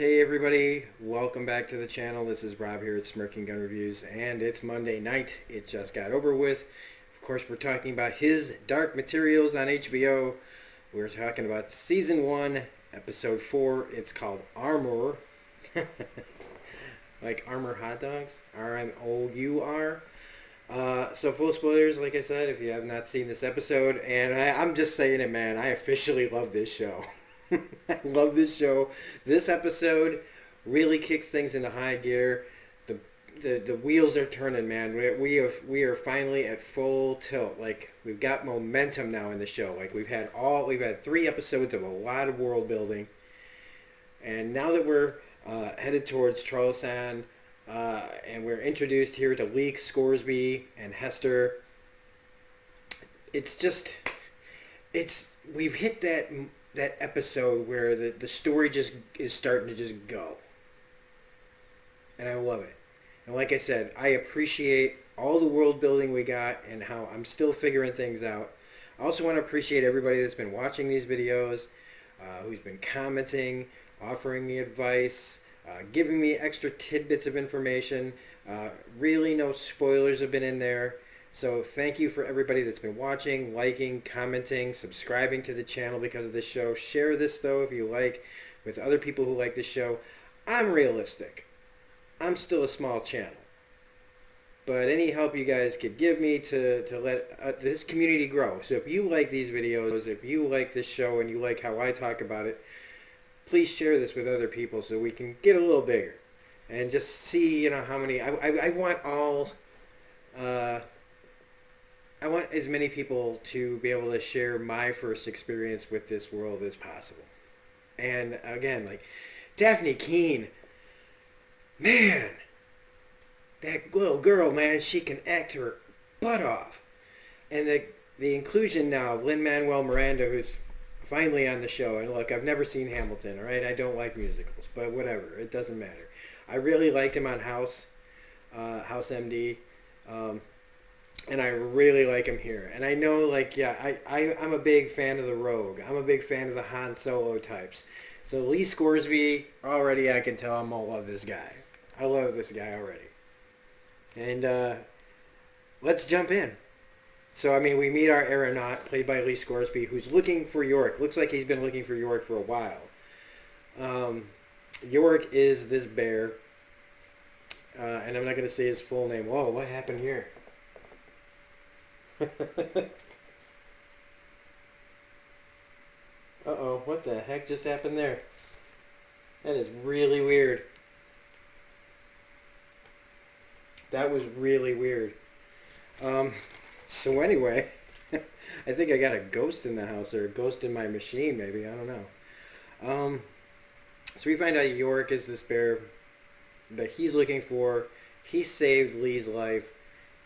hey everybody, welcome back to the channel. This is Rob here at Smirking Gun Reviews, and it's Monday night. It just got over with. Of course, we're talking about His Dark Materials on HBO. We're talking about Season 1, Episode 4. It's called Armour. Like Armour hot dogs. R-M-O-U-R. So full spoilers, like I said, if you have not seen this episode. And I'm just saying it, man. I officially love this show. I love this show. This episode really kicks things into high gear. The wheels are turning, man. We are finally at full tilt. Like, we've got momentum now in the show. Like, we've had 3 episodes of a lot of world building, and now that we're headed towards Trollosan, and we're introduced here to Leek, Scoresby, and Hester. We've hit that episode where the story just is starting to just go. And I love it. And like I said, I appreciate all the world building we got and how I'm still figuring things out. I also want to appreciate everybody that's been watching these videos, who's been commenting, offering me advice, giving me extra tidbits of information. Really no spoilers have been in there. So thank you for everybody that's been watching, liking, commenting, subscribing to the channel because of this show. Share this, though, if you like, with other people who like this show. I'm realistic. I'm still a small channel. But any help you guys could give me to let this community grow. So if you like these videos, if you like this show and you like how I talk about it, please share this with other people so we can get a little bigger. And just see, how many... I want all... I want as many people to be able to share my first experience with this world as possible. And again, like Daphne Keane, man, that little girl, man, she can act her butt off. And the inclusion now of Lin-Manuel Miranda, who's finally on the show. And look, I've never seen Hamilton, all right? I don't like musicals, but whatever, it doesn't matter. I really liked him on House MD. And I really like him here. And I know, like, yeah, I'm a big fan of the Rogue. I'm a big fan of the Han Solo types. So Lee Scoresby, already I can tell I'm going to love this guy. I love this guy already. And let's jump in. So, I mean, we meet our aeronaut, played by Lee Scoresby, who's looking for York. Looks like he's been looking for York for a while. York is this bear. And I'm not going to say his full name. Whoa, what happened here? Uh-oh, what the heck just happened there? That is really weird. That was really weird. So anyway, I think I got a ghost in the house, or a ghost in my machine, maybe. I don't know. So we find out York is this bear that he's looking for. He saved Lee's life,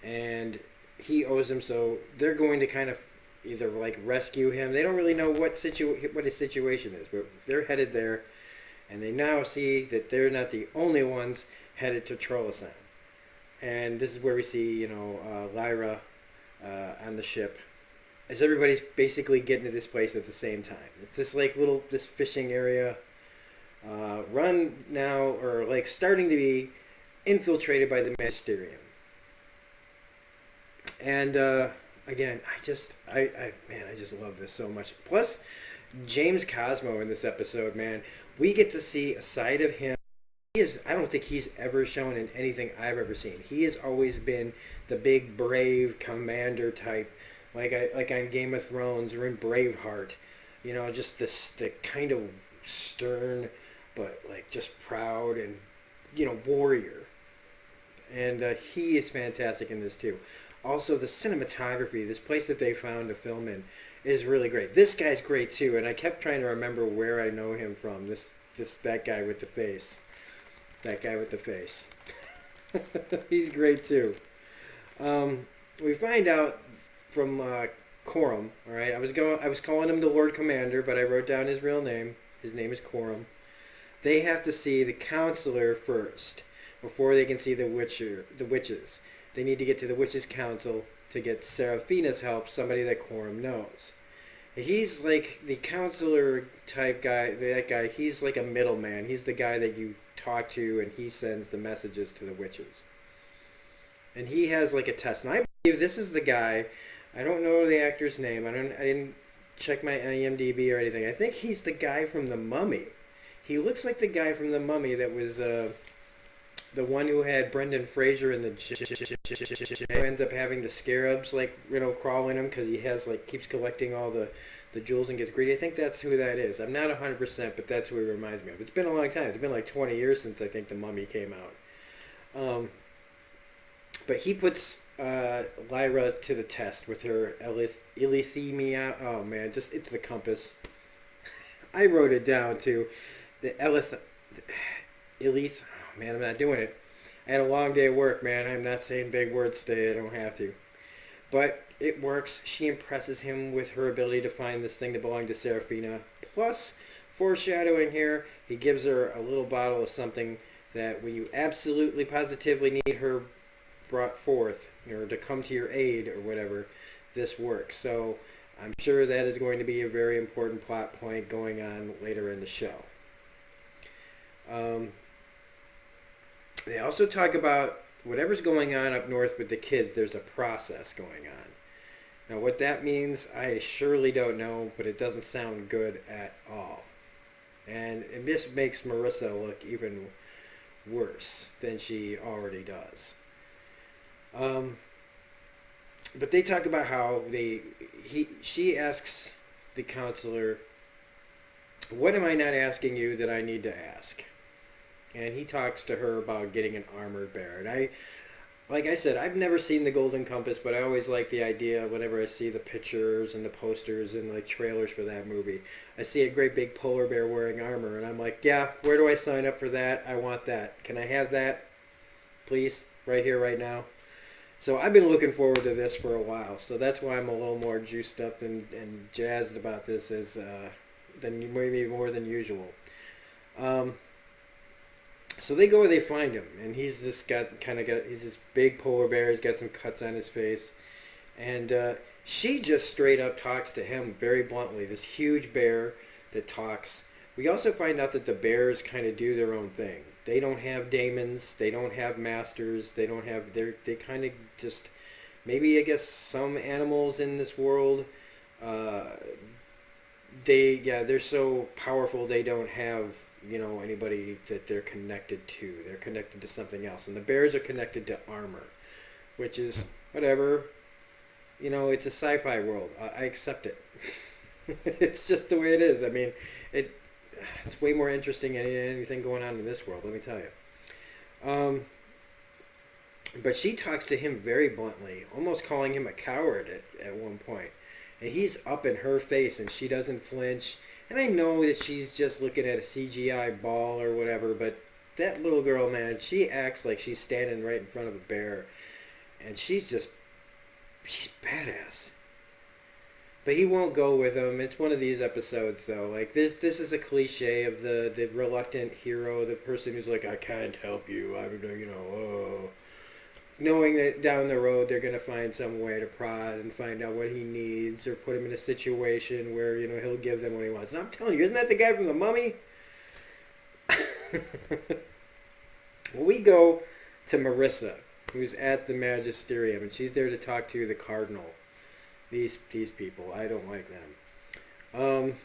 and he owes him, so they're going to kind of either like rescue him. They don't really know what his situation is, but they're headed there, and they now see that they're not the only ones headed to Trollosan. And this is where we see, Lyra on the ship, as everybody's basically getting to this place at the same time. It's this like this fishing area, run now, or like starting to be infiltrated by the Magisterium. And again, I just love this so much. Plus, James Cosmo in this episode, man, we get to see a side of him. I don't think he's ever shown in anything I've ever seen. He has always been the big, brave commander type, like on Game of Thrones or in Braveheart. Just the kind of stern, but like just proud and warrior. And he is fantastic in this too. Also, the cinematography, this place that they found to film in, is really great. This guy's great too, and I kept trying to remember where I know him from. That guy with the face. That guy with the face. He's great too. We find out from Coram. All right, I was calling him the Lord Commander, but I wrote down his real name. His name is Coram. They have to see the counselor first before they can see the witches. They need to get to the Witches' Council to get Seraphina's help, somebody that Coram knows. He's like the counselor type guy. That guy. He's like a middleman. He's the guy that you talk to, and he sends the messages to the witches. And he has like a test. And I believe this is the guy. I don't know the actor's name. I didn't check my IMDb or anything. I think he's the guy from The Mummy. He looks like the guy from The Mummy that was the one who had Brendan Fraser in the who ends up having the scarabs like crawl in him because he has like keeps collecting all the jewels and gets greedy. I think that's who that is. I'm not 100%, but that's who he reminds me of. It's been a long time. It's been like 20 years since I think The Mummy came out. But he puts Lyra to the test with her elithemia. Oh man, just it's the compass. I wrote it down too. The elith. Oh man, I'm not doing it. I had a long day of work, man. I'm not saying big words today. I don't have to. But it works. She impresses him with her ability to find this thing that belonged to Serafina. Plus, foreshadowing here, he gives her a little bottle of something that when you absolutely positively need her brought forth, or to come to your aid or whatever, this works. So I'm sure that is going to be a very important plot point going on later in the show. They also talk about whatever's going on up north with the kids, there's a process going on. Now what that means, I surely don't know, but it doesn't sound good at all. And this makes Marissa look even worse than she already does. But they talk about how she asks the counselor, what am I not asking you that I need to ask? And he talks to her about getting an armored bear. And like I said, I've never seen the Golden Compass, but I always like the idea whenever I see the pictures and the posters and the trailers for that movie. I see a great big polar bear wearing armor, and I'm like, yeah, where do I sign up for that? I want that. Can I have that, please, right here, right now? So I've been looking forward to this for a while, so that's why I'm a little more juiced up and jazzed about this than maybe more than usual. So they go where they find him, and he's this he's this big polar bear. He's got some cuts on his face, and she just straight up talks to him very bluntly. This huge bear that talks. We also find out that the bears kind of do their own thing. They don't have daemons. They don't have masters. They don't have. They kind of just maybe I guess some animals in this world. They're so powerful they don't have anybody that they're connected to. They're connected to something else, and the bears are connected to armor, which is whatever. It's a sci-fi world. I accept it. It's just the way it is. I mean, it's way more interesting than anything going on in this world, let me tell you. But she talks to him very bluntly, almost calling him a coward at one point. And he's up in her face, and she doesn't flinch. And I know that she's just looking at a CGI ball or whatever, but that little girl, man, she acts like she's standing right in front of a bear. And she's badass. But he won't go with him. It's one of these episodes, though. Like, this is a cliche of the reluctant hero, the person who's like, I can't help you. Knowing that down the road they're going to find some way to prod and find out what he needs or put him in a situation where, he'll give them what he wants. And I'm telling you, isn't that the guy from The Mummy? Well, we go to Marissa, who's at the Magisterium, and she's there to talk to the Cardinal. These people, I don't like them.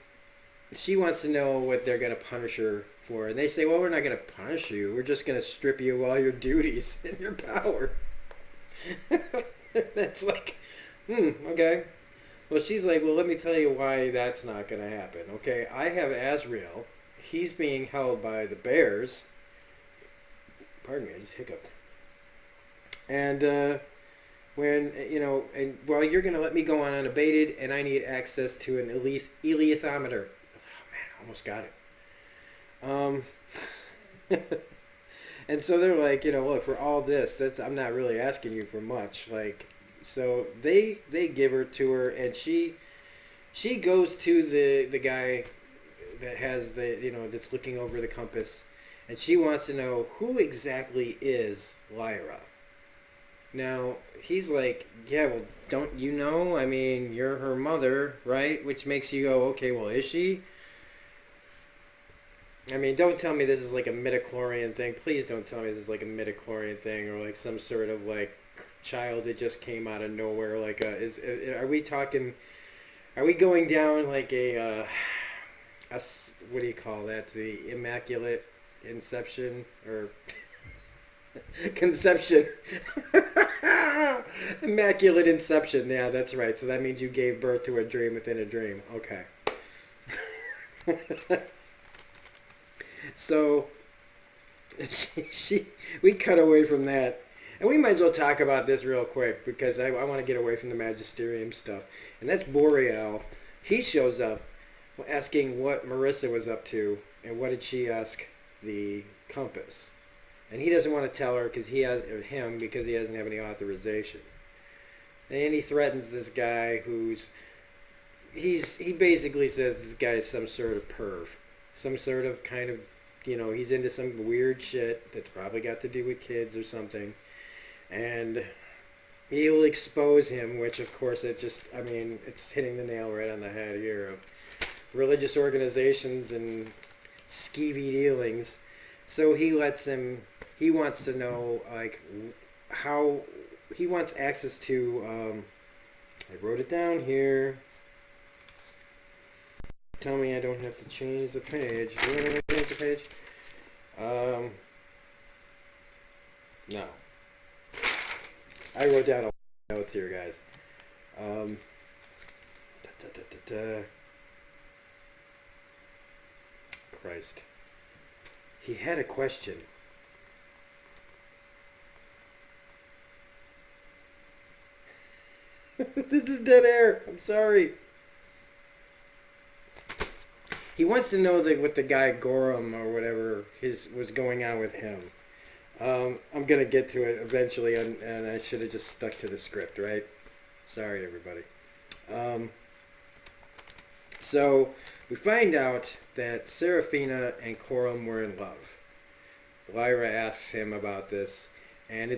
She wants to know what they're going to punish her for. And they say, well, we're not going to punish you. We're just going to strip you of all your duties and your power. That's like, okay. Well, she's like, well, let me tell you why that's not going to happen. Okay, I have Azrael. He's being held by the bears. Pardon me, I just hiccuped. And, you're going to let me go on unabated, and I need access to an elithometer. Oh, man, I almost got it. And so they're like, look, for all this, I'm not really asking you for much. Like, so they give her to her, and she goes to the guy that has that's looking over the compass, and she wants to know who exactly is Lyra. Now, he's like, yeah, well, don't you know? I mean, you're her mother, right? Which makes you go, okay, well, is she? I mean, don't tell me this is like a midichlorian thing. Please don't tell me this is like a midichlorian thing or like some sort of like child that just came out of nowhere. Like, are we talking? Are we going down like what do you call that? The immaculate inception or conception? Immaculate inception. Yeah, that's right. So that means you gave birth to a dream within a dream. Okay. So she we cut away from that. And we might as well talk about this real quick because I want to get away from the magisterium stuff. And that's Boreal. He shows up asking what Marissa was up to and what did she ask the compass. And he doesn't want to tell her because because he doesn't have any authorization. And he threatens this guy he basically says this guy is some sort of perv. Some sort of kind of, he's into some weird shit that's probably got to do with kids or something. And he'll expose him, which of course it's hitting the nail right on the head here of religious organizations and skeevy dealings. So he wants to know, like, how, he wants access to, I wrote it down here. Tell me I don't have to change the page. Do I have to change the page? No. I wrote down a notes here, guys. Um, da, da, da, da, da. Christ. He had a question. This is dead air. I'm sorry. He wants to know what the guy Gorham or whatever was going on with him. I'm gonna get to it eventually, and I should have just stuck to the script, right? Sorry, everybody. So we find out that Serafina and Coram were in love. Lyra asks him about this, and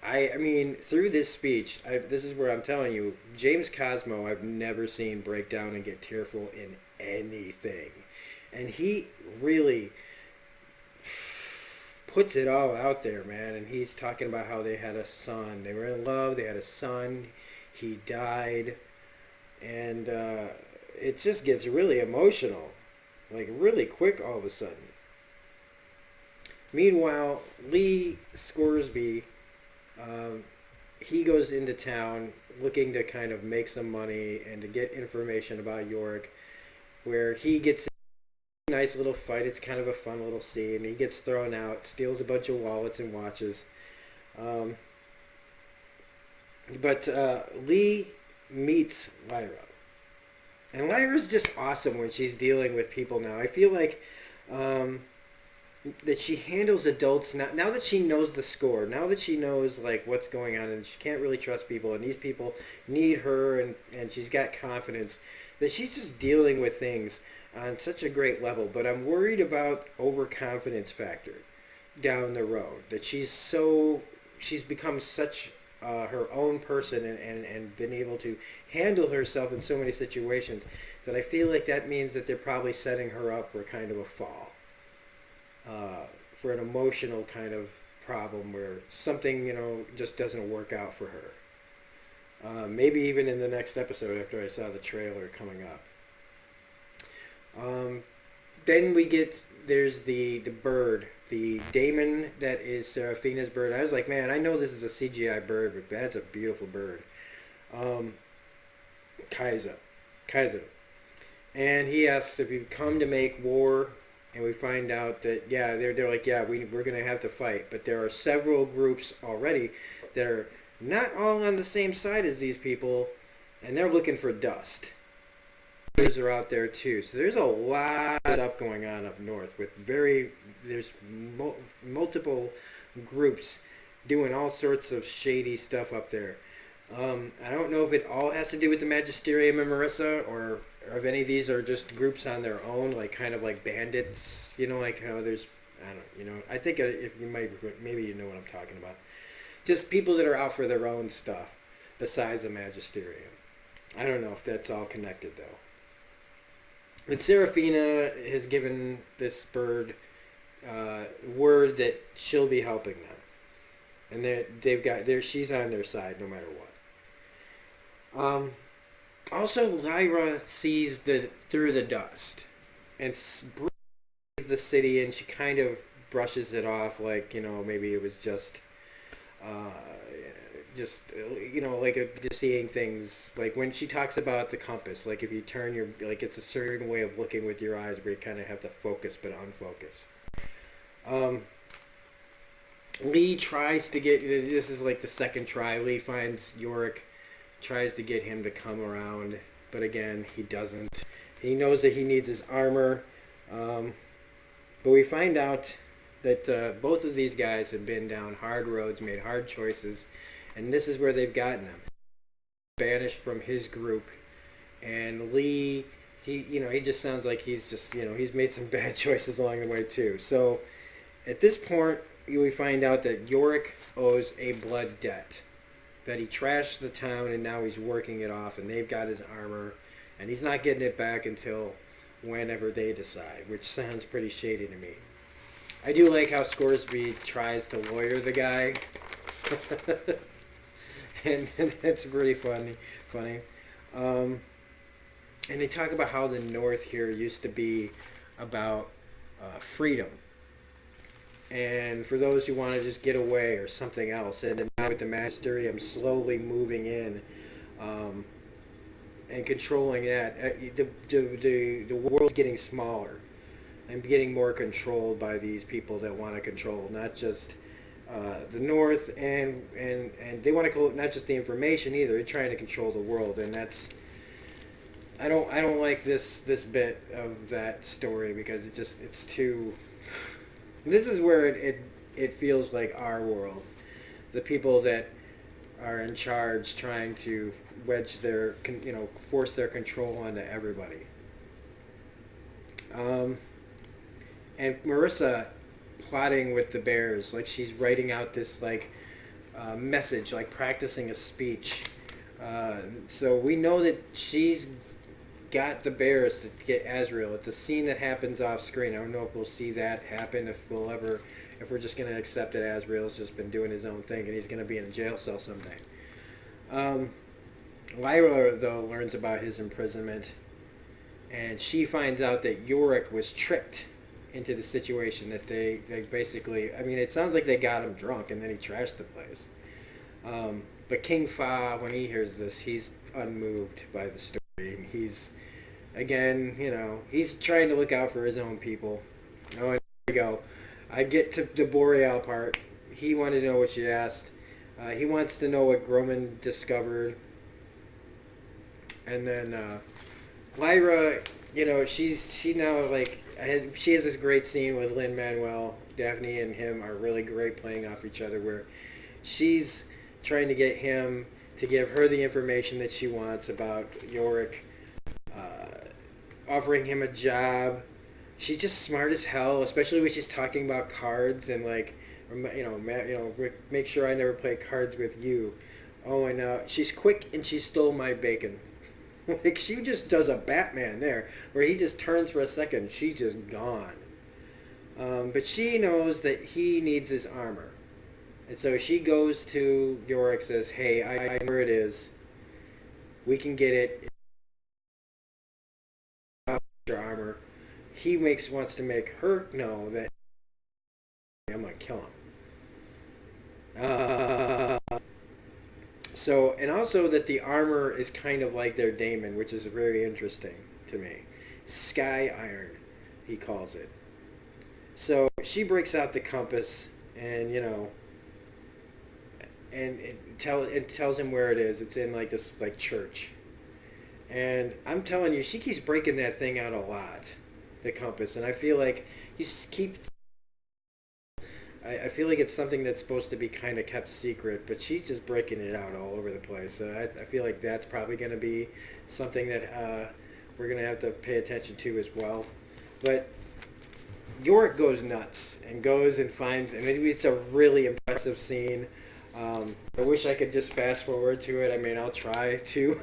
I mean, through this speech, this is where I'm telling you, James Cosmo, I've never seen break down and get tearful in anything. And he really puts it all out there, man. And he's talking about how they had a son. They were in love. They had a son. He died. And it just gets really emotional. Like, really quick all of a sudden. Meanwhile, Lee Scoresby, he goes into town looking to kind of make some money and to get information about Yorick, where he gets a nice little fight. It's kind of a fun little scene. He gets thrown out, steals a bunch of wallets and watches. But Lee meets Lyra. And Lyra's just awesome when she's dealing with people now. I feel like that she handles adults now that she knows the score, now that she knows like what's going on, and she can't really trust people, and these people need her, and she's got confidence, that she's just dealing with things on such a great level. But I'm worried about overconfidence factor down the road, that she's become such her own person and been able to handle herself in so many situations that I feel like that means that they're probably setting her up for kind of a fall. For an emotional kind of problem where something, just doesn't work out for her. Maybe even in the next episode after I saw the trailer coming up. Then there's the bird, the daemon that is Serafina's bird. I was like, man, I know this is a CGI bird, but that's a beautiful bird. Kaiser. And he asks if you come to make war. And we find out that, yeah, they're like, yeah, we're going to have to fight. But there are several groups already that are not all on the same side as these people, and they're looking for dust. Others are out there too. So there's a lot of stuff going on up north with there's multiple groups doing all sorts of shady stuff up there. I don't know if it all has to do with the Magisterium and Marissa, or if any of these are just groups on their own, like kind of like bandits, like how there's, I don't know, I think if you maybe you know what I'm talking about. just people that are out for their own stuff besides the magisterium. I don't know if that's all connected though. But Serafina has given this bird word that she'll be helping them, and they've got she's on their side no matter what. Also, Lyra sees through the dust and breathes the city, and she kind of brushes it off like, maybe it was just like just seeing things, like when she talks about the compass, like if you turn it's a certain way of looking with your eyes where you kind of have to focus but unfocus. Lee tries to get, this is like the second try, Lee finds Yorick, tries to get him to come around, but again, he doesn't. He knows that he needs his armor, but we find out that both of these guys have been down hard roads, made hard choices, and this is where they've gotten him. Banished from his group, and Lee, he just sounds like he's just, he's made some bad choices along the way too. So at this point, we find out that Yorick owes a blood debt, that he trashed the town and now he's working it off, and they've got his armor, and he's not getting it back until whenever they decide, which sounds pretty shady to me. I do like how Scoresby tries to lawyer the guy. and that's pretty funny. And they talk about how the North here used to be about freedom. And for those who want to just get away or something else. And then now with the magisterium slowly moving in and controlling that, the world's getting smaller and getting more controlled by these people that want to control not just the North, and they want to control not just the information either. They're trying to control the world, and that's, I don't like this bit of that story because it's too. This is where it feels like our world, the people that are in charge trying to wedge their, force their control onto everybody. And Marissa plotting with the bears, like she's writing out this message, like practicing a speech. So we know that she's got the bears to get Azrael. It's a scene that happens off screen. I don't know if we'll see that happen, if we're just going to accept that Azrael's just been doing his own thing and he's going to be in a jail cell someday. Lyra, though, learns about his imprisonment, and she finds out that Yorick was tricked into the situation, that they basically, it sounds like they got him drunk and then he trashed the place. But King Fa, when he hears this, he's unmoved by the story. He's, again, he's trying to look out for his own people. Oh, and there we go. I get to the Boreal part. He wanted to know what she asked. He wants to know what Grumman discovered. And then Lyra, she now, she has this great scene with Lin-Manuel. Daphne and him are really great playing off each other, where she's trying to get him to give her the information that she wants about Yorick, offering him a job. She's just smart as hell, especially when she's talking about cards and make sure I never play cards with you. Oh, and she's quick and she stole my bacon. She just does a Batman there, where he just turns for a second, she's just gone. But she knows that he needs his armor. And so she goes to Yorick, says, hey, I know where it is. We can get it. Your armor. He wants to make her know that I'm going to kill him. So, and also that the armor is kind of like their daemon, which is very interesting to me. Sky iron, he calls it. So she breaks out the compass, and and it tells him where it is. It's in this church, and I'm telling you, she keeps breaking that thing out a lot, the compass, and I feel like you keep. I feel like it's something that's supposed to be kind of kept secret, but she's just breaking it out all over the place. So I feel like that's probably going to be something that we're going to have to pay attention to as well. But Yorick goes nuts and goes and finds, and it's a really impressive scene. I wish I could just fast forward to it. I mean, I'll try to.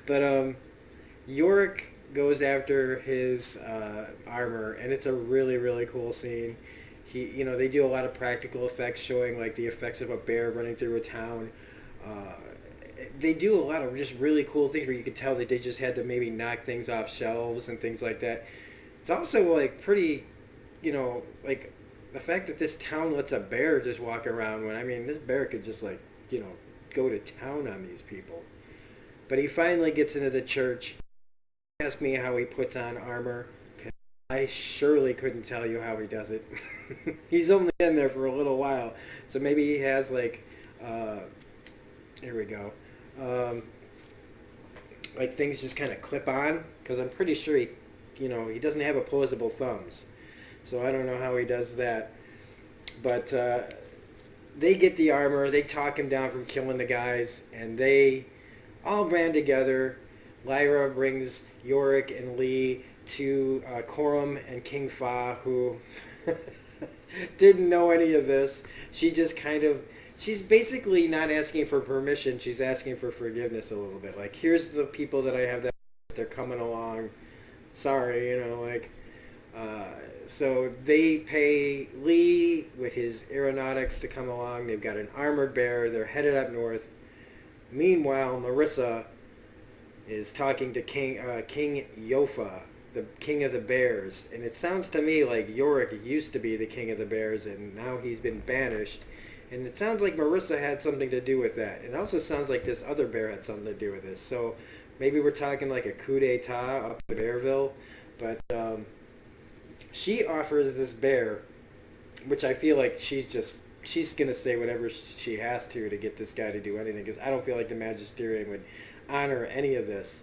But Yorick goes after his armor, and it's a really, really cool scene. They do a lot of practical effects showing like the effects of a bear running through a town. Uh, they do a lot of just really cool things where you could tell that they just had to maybe knock things off shelves and things like that. It's also like pretty, like the fact that this town lets a bear just walk around when I mean this bear could just like, go to town on these people. But he finally gets into the church. Ask me how he puts on armor. 'Cause I surely couldn't tell you how he does it. He's only been there for a little while, so maybe he has like, uh, here we go, um, like things just kind of clip on. Because I'm pretty sure he doesn't have opposable thumbs, so I don't know how he does that. But they get the armor. They talk him down from killing the guys, and they all ran together. Lyra brings Yorick and Lee to Coram and King Fa, who didn't know any of this. She just she's basically not asking for permission. She's asking for forgiveness a little bit. Like, here's the people that I have that they're coming along. Sorry, so they pay Lee with his aeronautics to come along. They've got an armored bear. They're headed up north. Meanwhile, Marissa is talking to King Yofa, the king of the bears. And it sounds to me like Yorick used to be the king of the bears, and now he's been banished. And it sounds like Marissa had something to do with that. It also sounds like this other bear had something to do with this. So maybe we're talking like a coup d'etat up in Bearville. But she offers this bear, which I feel like she's going to say whatever she has to get this guy to do anything, because I don't feel like the Magisterium would honor any of this.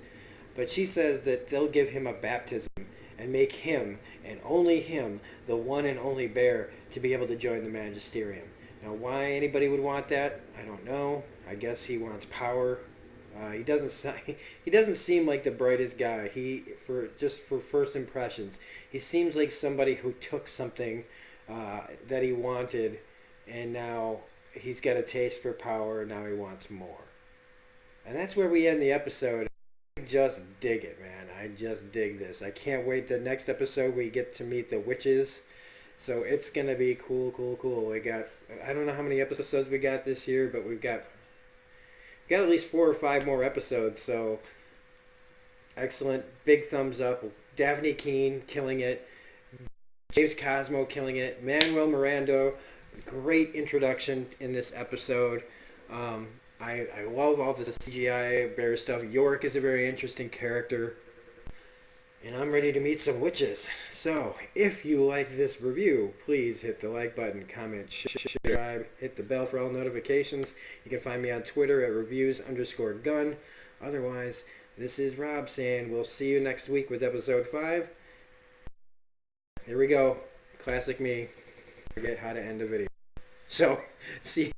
But she says that they'll give him a baptism and make him, and only him, the one and only bear to be able to join the Magisterium. Now, why anybody would want that, I don't know. I guess he wants power. He doesn't he doesn't seem like the brightest guy. For first impressions, he seems like somebody who took something that he wanted, and now he's got a taste for power, and now he wants more. And that's where we end the episode. I just dig it, man. I just dig this. I can't wait. The next episode we get to meet the witches. So it's going to be cool, cool, cool. I don't know how many episodes we got this year, but we've got at least 4 or 5 more episodes. So excellent. Big thumbs up. Daphne Keane killing it. James Cosmo killing it. Manuel Miranda, great introduction in this episode. I love all the CGI bear stuff. Yorick is a very interesting character. And I'm ready to meet some witches. So, if you like this review, please hit the like button, comment, subscribe, hit the bell for all notifications. You can find me on Twitter at reviews_gun. Otherwise, this is Rob saying we'll see you next week with episode 5. Here we go. Classic me. Forget how to end a video. So, see you.